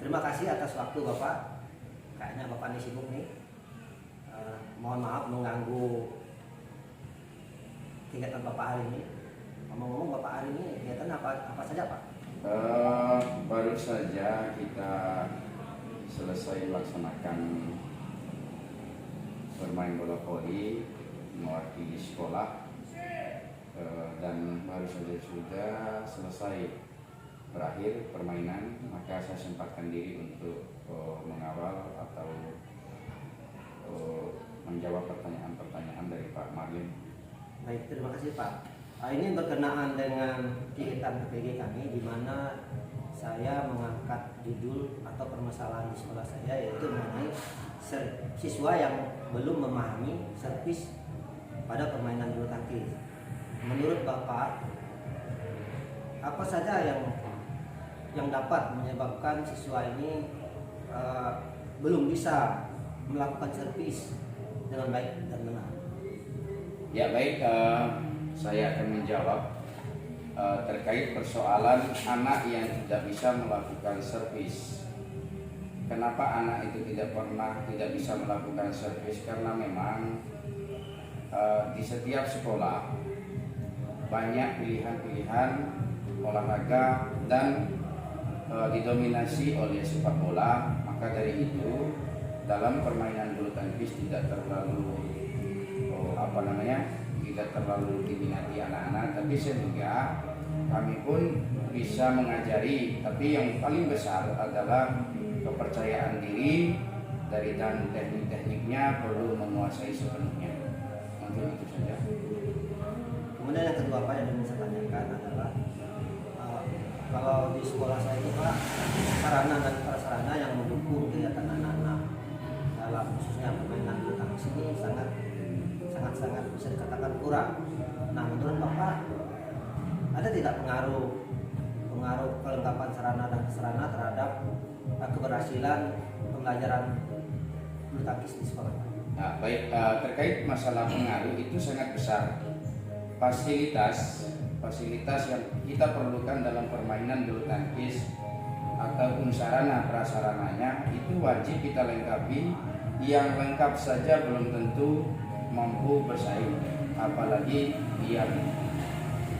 Terima kasih atas waktu Bapak. Kayaknya Bapak ini sibuk nih. Mohon maaf mengganggu kegiatan Bapak hari ini. Ngomong-ngomong, Bapak hari ini kegiatan apa saja Pak? Baru saja kita selesai melaksanakan bermain bola voli mewakili sekolah, dan baru saja sudah selesai berakhir permainan, maka saya sempatkan diri untuk mengawal atau menjawab pertanyaan-pertanyaan dari Pak Marlin. Baik, terima kasih Pak. Ini berkenaan dengan kegiatan PPG kami, di mana saya mengangkat judul atau permasalahan di sekolah saya, yaitu mengenai siswa yang belum memahami servis pada permainan bulu tangkis. Menurut Bapak, apa saja yang dapat menyebabkan siswa ini belum bisa melakukan servis dengan baik dan benar? Ya baik, saya akan menjawab terkait persoalan anak yang tidak bisa melakukan servis. Kenapa anak itu tidak bisa melakukan servis? Karena memang di setiap sekolah banyak pilihan-pilihan olahraga dan didominasi oleh sepak bola. Maka dari itu dalam permainan bulu tangkis tidak terlalu tidak terlalu diminati anak-anak, tapi sehingga kami pun bisa mengajari. Tapi yang paling besar adalah kepercayaan diri dari, dan teknik-tekniknya perlu menguasai sepenuhnya. Mungkin itu saja. Kemudian yang kedua Pak yang ingin saya tanyakan adalah kalau di sekolah saya itu Pak, sarana dan prasarana yang mendukung kegiatan anak-anak dalam khususnya permainan bulu tangkis ini sangat bisa dikatakan kurang. Nah, menurut Bapak ada tidak pengaruh kelengkapan sarana dan prasarana terhadap keberhasilan pembelajaran bulu tangkis di sekolah? Nah, baik, terkait masalah pengaruh itu sangat besar. Fasilitas yang kita perlukan dalam permainan bulu tangkis ataupun sarana prasarananya itu wajib kita lengkapi. Yang lengkap saja belum tentu mampu bersaing, apalagi yang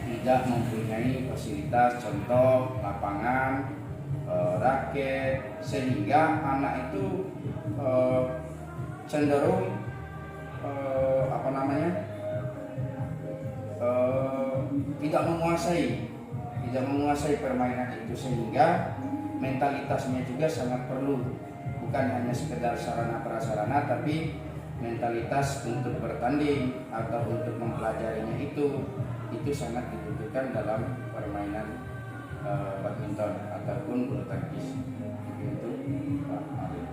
tidak mempunyai fasilitas, contoh lapangan, raket, sehingga anak itu cenderung tidak menguasai permainan itu, sehingga mentalitasnya juga sangat perlu, bukan hanya sekedar sarana prasarana, tapi mentalitas untuk bertanding atau untuk mempelajarinya itu sangat dibutuhkan dalam permainan badminton ataupun bulu tangkis. Itu Pak Arif.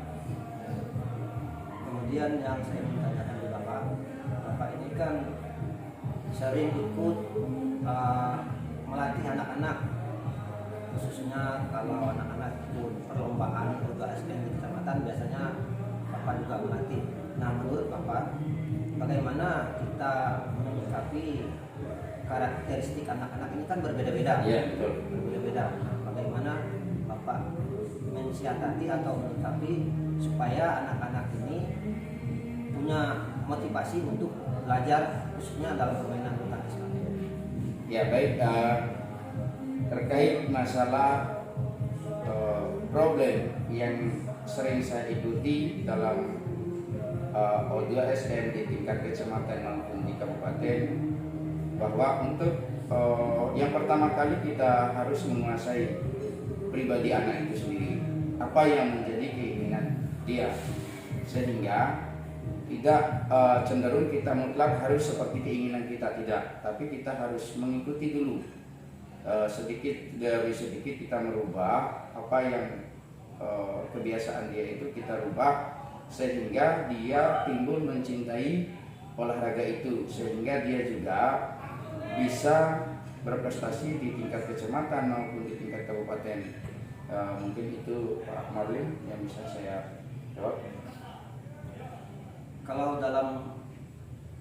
Kemudian yang saya ingin tanyakan di Bapak ini kan sering ikut melatih anak-anak, khususnya kalau anak-anak ikut perlombaan UGSN di kecamatan, biasanya Bapak juga melatih. Nah, menurut Bapak, bagaimana kita menyikapi karakteristik anak-anak ini kan berbeda-beda? Iya, betul. Berbeda-beda. Bagaimana Bapak mensiasati atau menyikapi supaya anak-anak ini punya motivasi untuk belajar, khususnya dalam permainan bulu tangkis? Ya baik, terkait masalah problem yang sering saya ikuti dalam O2SM di tingkat kecamatan maupun di kabupaten, bahwa untuk yang pertama kali kita harus menguasai pribadi anak itu sendiri, apa yang menjadi keinginan dia, sehingga tidak cenderung kita mutlak harus seperti keinginan kita, tidak, tapi kita harus mengikuti dulu, sedikit demi sedikit kita merubah apa yang kebiasaan dia itu kita rubah, sehingga dia timbul mencintai olahraga itu, sehingga dia juga bisa berprestasi di tingkat kecamatan maupun di tingkat kabupaten. Mungkin itu Pak Marlin yang bisa saya jawab. Kalau dalam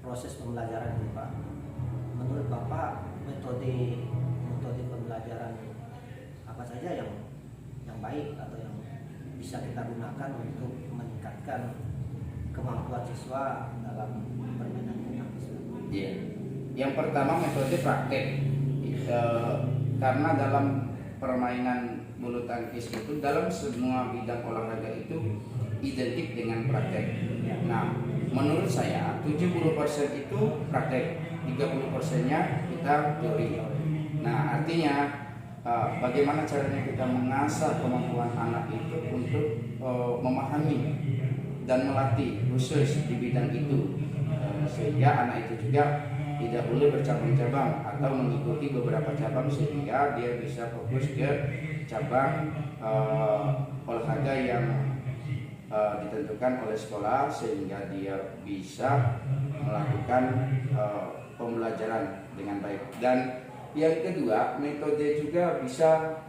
proses pembelajaran ini Pak, menurut Bapak metode pembelajaran apa saja yang baik atau yang bisa kita gunakan untuk meningkatkan kemampuan siswa dalam permainan bulu tangkis? Iya. Yang pertama metode praktek. Karena dalam permainan bulu tangkis itu dalam semua bidang olahraga itu identik dengan praktek. Nah, menurut saya 70% itu praktek, 30%-nya kita teori. Nah, artinya bagaimana caranya kita mengasah kemampuan anak itu untuk memahami dan melatih khusus di bidang itu, sehingga anak itu juga tidak boleh bercabang-cabang atau mengikuti beberapa cabang, sehingga dia bisa fokus ke cabang olahraga yang ditentukan oleh sekolah, sehingga dia bisa melakukan pembelajaran dengan baik. Dan yang kedua, metode juga bisa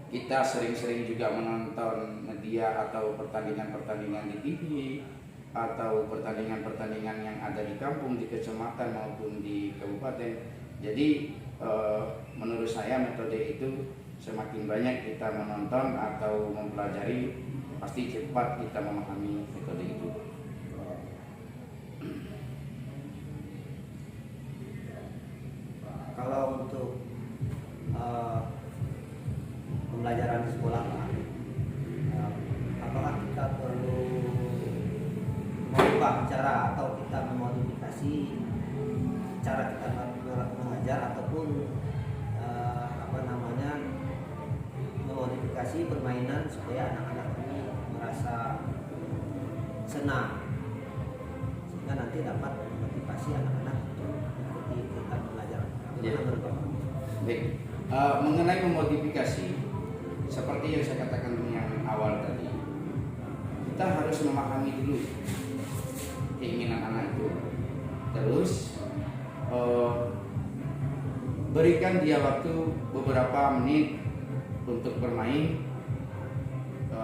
kita sering-sering juga menonton media atau pertandingan-pertandingan di TV atau pertandingan-pertandingan yang ada di kampung, di kecamatan maupun di kabupaten. Jadi menurut saya metode itu semakin banyak kita menonton atau mempelajari, pasti cepat kita memahami metode itu. Kalau untuk pembelajaran di sekolah, apakah kita perlu mengubah cara atau kita memodifikasi cara kita mengajar, ataupun memodifikasi permainan supaya anak-anak ini merasa senang, sehingga nanti dapat memotivasi anak-anak untuk mengikuti kegiatan belajar. Baik, mengenai memodifikasi, seperti yang saya katakan yang awal tadi, kita harus memahami dulu keinginan anak itu, terus berikan dia waktu beberapa menit untuk bermain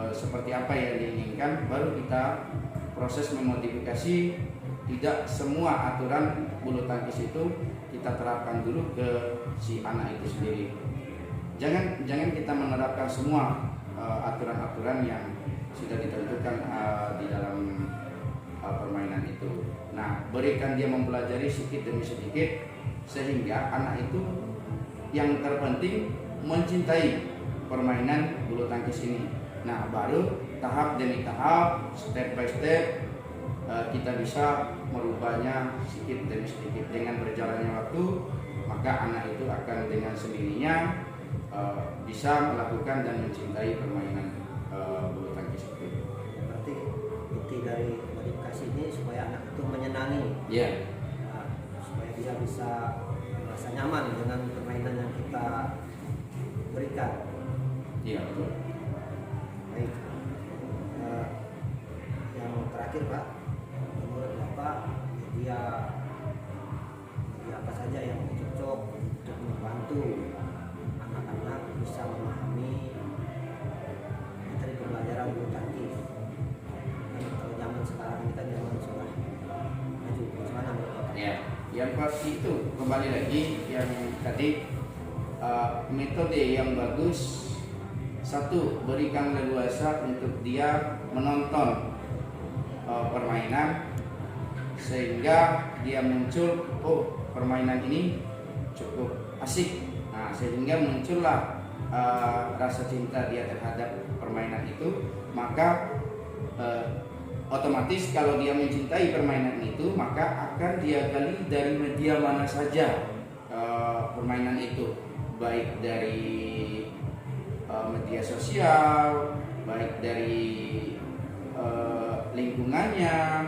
seperti apa yang diinginkan, baru kita proses memodifikasi. Tidak semua aturan bulu tangkis itu kita terapkan dulu ke si anak itu sendiri. Jangan kita menerapkan semua aturan-aturan yang sudah ditentukan di dalam permainan itu. Nah, berikan dia mempelajari sedikit demi sedikit, sehingga anak itu yang terpenting mencintai permainan bulu tangkis ini. Nah, baru tahap demi tahap, step by step, kita bisa merubahnya sedikit demi sedikit. Dengan berjalannya waktu, maka anak itu akan dengan sendirinya bisa melakukan dan mencintai permainan bulu tangkis itu. Berarti inti dari modifikasi ini supaya anak itu menyenangi, supaya dia bisa merasa nyaman dengan permainan yang kita berikan. Iya, betul. Baik, yang terakhir Pak, menurut Bapak media apa saja yang cocok untuk membantu anak-anak bisa memahami materi pembelajaran bulu tangkis? Kalau zaman sekarang ini kan zaman sudah maju, bagaimana menurut Bapak? Ya, yang pasti itu kembali lagi yang tadi, metode yang bagus. Satu, berikan leluasa untuk dia menonton permainan, sehingga dia muncul, oh permainan ini cukup asik. Nah, sehingga muncullah rasa cinta dia terhadap permainan itu. Maka otomatis kalau dia mencintai permainan itu, maka akan dia gali dari media mana saja permainan itu, baik dari media sosial, baik dari lingkungannya,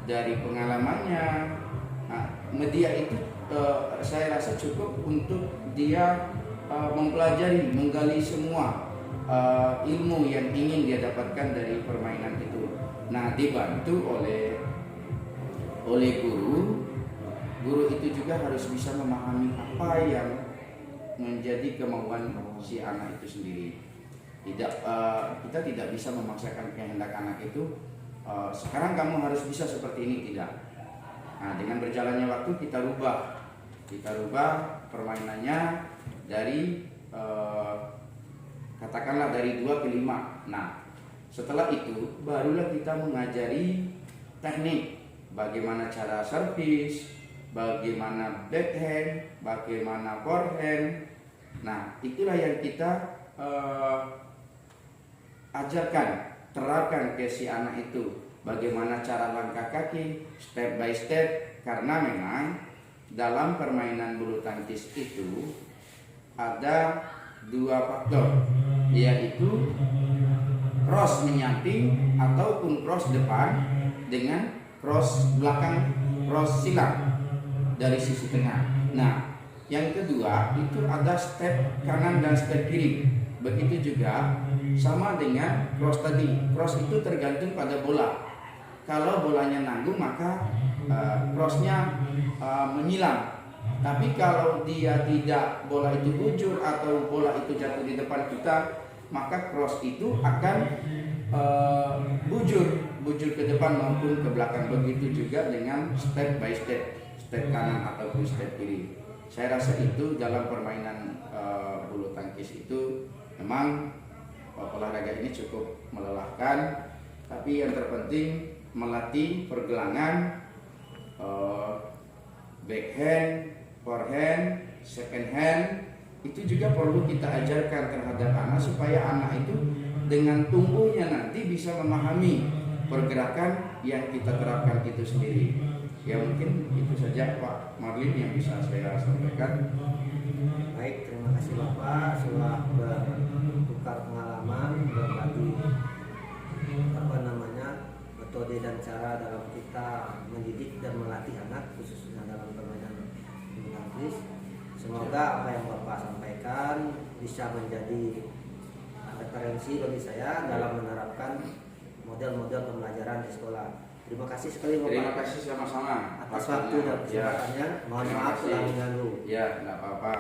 dari pengalamannya. Nah, media itu saya rasa cukup untuk dia mempelajari, menggali semua ilmu yang ingin dia dapatkan dari permainan itu. Nah, dibantu oleh guru. Guru itu juga harus bisa memahami apa yang menjadi kemauan si anak itu sendiri. Kita tidak bisa memaksakan kehendak anak itu, sekarang kamu harus bisa seperti ini, tidak. Nah, dengan berjalannya waktu kita rubah permainannya dari katakanlah dari 2 ke 5. Nah, Setelah itu barulah kita mengajari teknik bagaimana cara servis, bagaimana backhand, bagaimana forehand. Nah, itulah yang kita ajarkan, terapkan ke si anak itu. Bagaimana cara langkah kaki, step by step. Karena memang dalam permainan bulu tangkis itu ada dua faktor, yaitu cross menyamping ataupun cross depan dengan cross belakang, cross silang dari sisi tengah. Nah, yang kedua itu ada step kanan dan step kiri. Begitu juga sama dengan cross tadi. Cross itu tergantung pada bola. Kalau bolanya nanggung maka crossnya menyilang. Tapi kalau dia tidak, bola itu bujur atau bola itu jatuh di depan kita, maka cross itu akan bujur ke depan maupun ke belakang. Begitu juga dengan step by step, step kanan ataupun step kiri. Saya rasa itu dalam permainan bulu tangkis itu memang olahraga ini cukup melelahkan, tapi yang terpenting melatih pergelangan, backhand, forehand, second hand. Itu juga perlu kita ajarkan terhadap anak supaya anak itu dengan tumbuhnya nanti bisa memahami pergerakan yang kita terapkan itu sendiri. Ya mungkin itu saja Pak Marlin yang bisa saya sampaikan. Baik, terima kasih Bapak sudah bertukar pengalaman, berbagi metode dan cara dalam kita mendidik dan melatih anak khususnya dalam permainan bulu tangkis. Semoga apa yang Bapak sampaikan bisa menjadi referensi bagi saya dalam menerapkan model-model pembelajaran di sekolah. Terima kasih sekali Bapak. Terima kasih sama-sama Atas waktu dan kesempatannya. Mohon maaf telah mengganggu. Ya, nggak apa-apa.